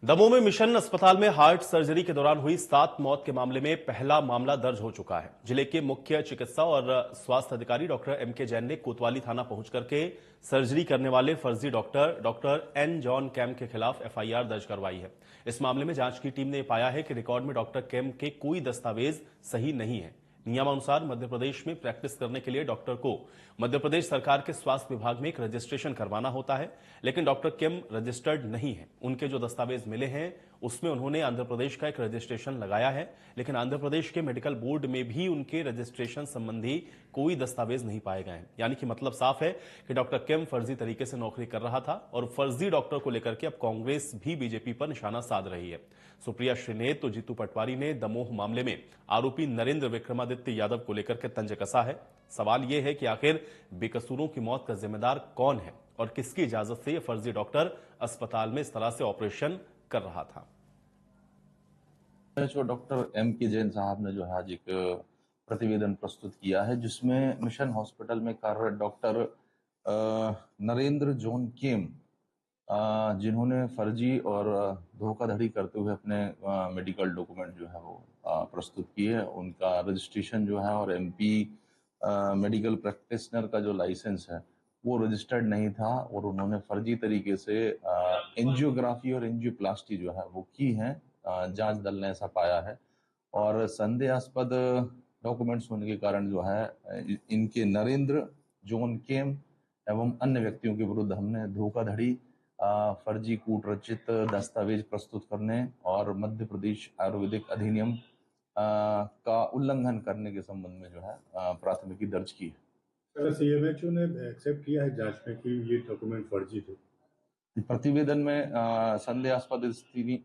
दमोह में मिशन अस्पताल में हार्ट सर्जरी के दौरान हुई 7 मौत के मामले में पहला मामला दर्ज हो चुका है। जिले के मुख्य चिकित्सा और स्वास्थ्य अधिकारी डॉक्टर एम के जैन ने कोतवाली थाना पहुंच करके सर्जरी करने वाले फर्जी डॉक्टर एन जॉन कैम के खिलाफ एफआईआर दर्ज करवाई है। इस मामले में जांच की टीम ने पाया है कि रिकॉर्ड में डॉक्टर कैम के कोई दस्तावेज सही नहीं है। नियमानुसार मध्य प्रदेश में प्रैक्टिस करने के लिए डॉक्टर को मध्य प्रदेश सरकार के स्वास्थ्य विभाग में एक रजिस्ट्रेशन करवाना होता है, लेकिन डॉक्टर किम रजिस्टर्ड नहीं है। उनके जो दस्तावेज मिले हैं उसमें उन्होंने आंध्र प्रदेश का एक रजिस्ट्रेशन लगाया है, लेकिन आंध्र प्रदेश के मेडिकल बोर्ड में भी उनके रजिस्ट्रेशन संबंधी कोई दस्तावेज नहीं पाए गए हैं। यानी कि मतलब साफ है कि डॉक्टर किम फर्जी तरीके से नौकरी कर रहा था और फर्जी डॉक्टर को लेकर के अब कांग्रेस भी बीजेपी पर निशाना साध रही है। सुप्रिया श्रीनेत तो जीतू पटवारी ने दमोह मामले में आरोपी नरेंद्र विक्रमादित्य यादव को लेकर के तंज कसा है। सवाल यह है कि आखिर बेकसूरों की मौत का जिम्मेदार कौन है और किसकी इजाजत से यह फर्जी डॉक्टर अस्पताल में इस तरह से ऑपरेशन कर रहा था। जो डॉक्टर एम के जैन साहब ने जो है आज एक प्रतिवेदन प्रस्तुत किया है, जिसमें मिशन हॉस्पिटल में कार्यरत डॉक्टर नरेंद्र जॉन केम, जिन्होंने फर्जी और धोखाधड़ी करते हुए अपने मेडिकल डॉक्यूमेंट जो है वो प्रस्तुत किए, उनका रजिस्ट्रेशन जो है और एमपी मेडिकल प्रैक्टिशनर का जो लाइसेंस है वो रजिस्टर्ड नहीं था और उन्होंने फर्जी तरीके से एंजियोग्राफी और एंजियोप्लास्टी जो है वो की है। जांच दल ने ऐसा पाया है और संदेहास्पद डॉक्यूमेंट्स होने के कारण जो है इनके नरेंद्र जॉन केम एवं अन्य व्यक्तियों के विरुद्ध हमने धोखाधड़ी, फर्जी कूटरचित दस्तावेज प्रस्तुत करने और मध्य प्रदेश आयुर्वेदिक अधिनियम का उल्लंघन करने के संबंध में जो है प्राथमिकी दर्ज की है। सीएमएचओ ने एक्सेप्ट किया है जांच में कि ये डॉक्यूमेंट फर्जी थे। प्रतिवेदन में संदेहास्पद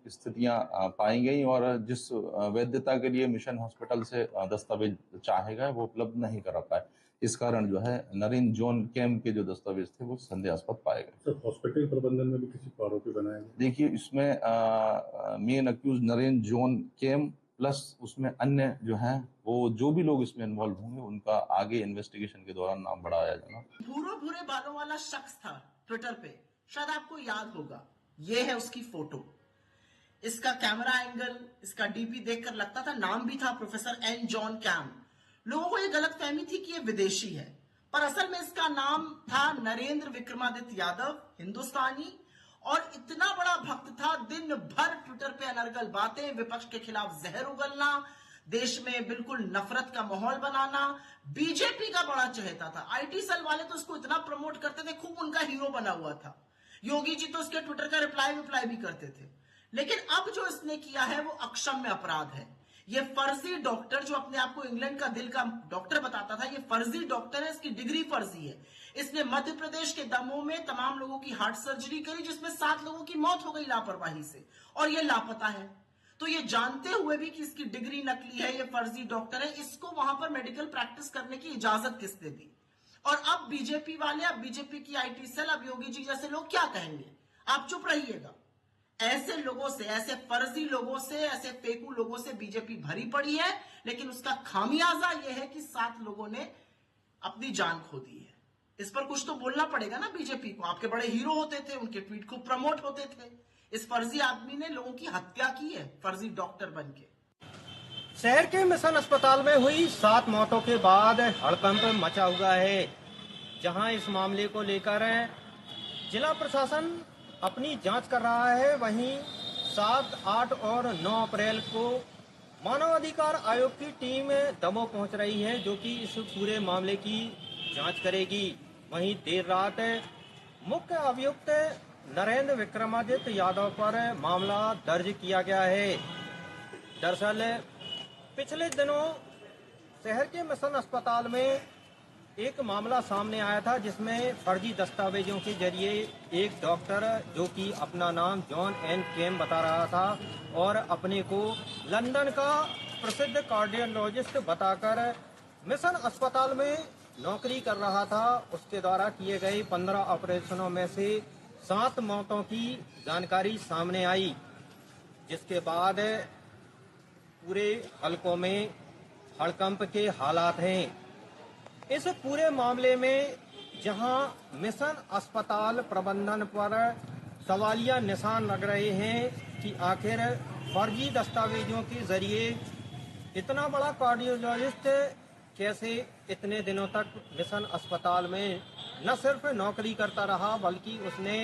स्थितियां पाई गई और जिस वैधता के लिए मिशन हॉस्पिटल से दस्तावेज चाहे गए वो उपलब्ध नहीं करा पाए। इस कारण जो है नरेंद्र जॉन केम के जो दस्तावेज थे वो संदेहास्पद पाए गए। सर, हॉस्पिटल प्रबंधन में भी किसी को आरोपी बनाया गया? देखिए, इसमें मेन अक्यूज नरेंद्र जॉन केम प्लस उसमें अन्य जो है वो जो भी लोग इसमें इन्वॉल्व होंगे उनका आगे इन्वेस्टिगेशन के दौरान नाम बढ़ाया जाएगा। भूरे बालों वाला शख्स था ट्विटर पे, शायद आपको याद होगा। ये है उसकी फोटो, इसका कैमरा एंगल, इसका डीपी देखकर लगता था, नाम भी था प्रोफेसर एन जॉन कैम। लोगों को यह गलतफहमी थी कि यह विदेशी है, पर असल में इसका नाम था नरेंद्र विक्रमादित्य यादव, हिंदुस्तानी, और इतना बड़ा भक्त था, दिन भर ट्विटर पे अनर्गल बातें, विपक्ष के खिलाफ जहर उगलना, देश में बिल्कुल नफरत का माहौल बनाना, बीजेपी का बड़ा चहेता था। आईटी सेल वाले तो उसको इतना प्रमोट करते थे, खूब उनका हीरो बना हुआ था। योगी जी तो उसके ट्विटर का रिप्लाई भी करते थे। लेकिन अब जो इसने किया है वो अक्षम्य अपराध है। ये फर्जी डॉक्टर जो अपने आप को इंग्लैंड का दिल का डॉक्टर बताता था, ये फर्जी डॉक्टर है, इसकी डिग्री फर्जी है। इसने मध्य प्रदेश के दमोह में तमाम लोगों की हार्ट सर्जरी करी, जिसमें 7 लोगों की मौत हो गई लापरवाही से, और ये लापता है। तो ये जानते हुए भी कि इसकी डिग्री नकली है, ये फर्जी डॉक्टर है, इसको वहां पर मेडिकल प्रैक्टिस करने की इजाजत किसने दी? और अब बीजेपी वाले, अब बीजेपी की आईटी सेल, अब योगी जी जैसे लोग क्या कहेंगे? आप चुप रहिएगा। ऐसे लोगों से, ऐसे फर्जी लोगों से, ऐसे फेकू लोगों से बीजेपी भरी पड़ी है, लेकिन उसका खामियाजा यह है कि 7 लोगों ने अपनी जान खो दी है। इस पर कुछ तो बोलना पड़ेगा ना बीजेपी को। आपके बड़े हीरो होते थे, उनके ट्वीट खूब प्रमोट होते थे। इस फर्जी आदमी ने लोगों की हत्या की है, फर्जी डॉक्टर बनके। शहर के मिशन अस्पताल में हुई 7 मौतों के बाद हड़कंप मचा हुआ है, जहां इस मामले को लेकर जिला प्रशासन अपनी जांच कर रहा है। वहीं 7, 8 और 9 अप्रैल को मानवाधिकार आयोग की टीम दमोह पहुंच रही है, जो कि इस पूरे मामले की जांच करेगी। वहीं देर रात मुख्य अभियुक्त नरेंद्र विक्रमादित्य यादव पर मामला दर्ज किया गया है। दरअसल पिछले दिनों शहर के मिशन अस्पताल में एक मामला सामने आया था, जिसमें फर्जी दस्तावेजों के जरिए एक डॉक्टर, जो कि अपना नाम जॉन एन केम बता रहा था और अपने को लंदन का प्रसिद्ध कार्डियोलॉजिस्ट बताकर मिशन अस्पताल में नौकरी कर रहा था, उसके द्वारा किए गए 15 ऑपरेशनों में से 7 मौतों की जानकारी सामने आई, जिसके बाद पूरे हलकों में हड़कंप के हालात हैं। इस पूरे मामले में जहां मिशन अस्पताल प्रबंधन पर सवालिया निशान लग रहे हैं कि आखिर फर्जी दस्तावेजों के जरिए इतना बड़ा कार्डियोलॉजिस्ट कैसे इतने दिनों तक मिशन अस्पताल में न सिर्फ नौकरी करता रहा बल्कि उसने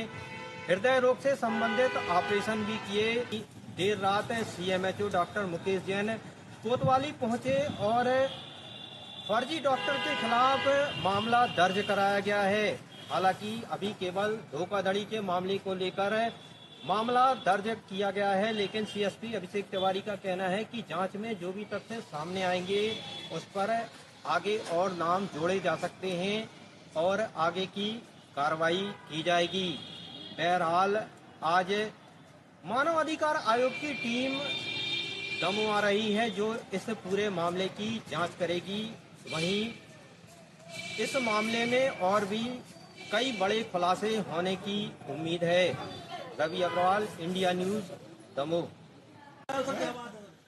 हृदय रोग से संबंधित ऑपरेशन भी किए। देर रात CMHO डॉक्टर मुकेश जैन कोतवाली पहुंचे और फर्जी डॉक्टर के खिलाफ मामला दर्ज कराया गया है। हालांकि अभी केवल धोखाधड़ी के मामले को लेकर मामला दर्ज किया गया है, लेकिन CSP अभिषेक तिवारी का कहना है कि जांच में जो भी तथ्य सामने आएंगे उस पर आगे और नाम जोड़े जा सकते हैं और आगे की कार्रवाई की जाएगी। बहरहाल आज मानव अधिकार आयोग की टीम दमोह आ रही है जो इस पूरे मामले की जांच करेगी। वहीं इस मामले में और भी कई बड़े खुलासे होने की उम्मीद है। Ravi Agrawal, India News, Damoh.